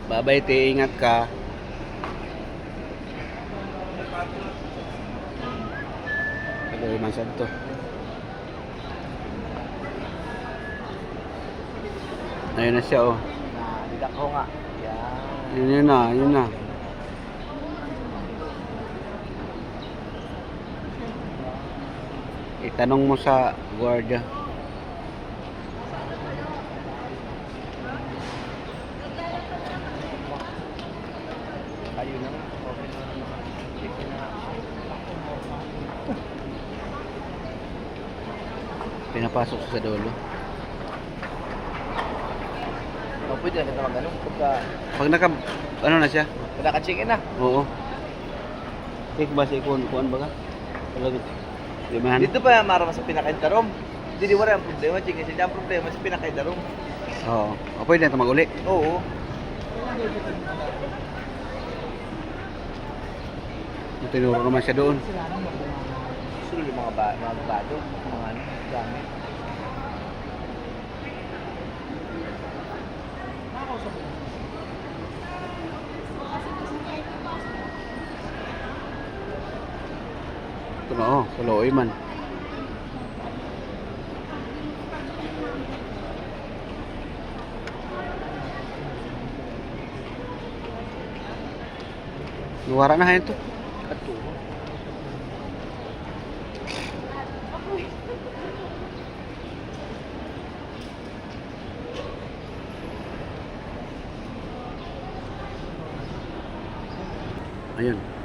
Bye-bye, te. Ingat ka. Hello, man sad to. Ayun na siya, oh. Didak ko nga. Yan. Yun na, yun na. Itanong mo sa gwardiya. Ayun na nga. Okay na naman. Sige na nga. Pinapasok sa dulo. Pwede na naman ganun. Pag ano na siya? Pagka naka-check in na. Oo. Tik ba si kuan ba ka? Talaga. Di man. Dito pa mara sa pinakaintarom. Hindi wala ang problema. Check in siya. Ang problema sa pinakaintarom. Oo. O pwede na ito mag-uli. Oo. Tinuro naman siya doon. Gusto yung mga bado. Mga ano. Gamit. Ito na, oh. Kaloy man. Nuwara na kayo ito. Ato. Ayun.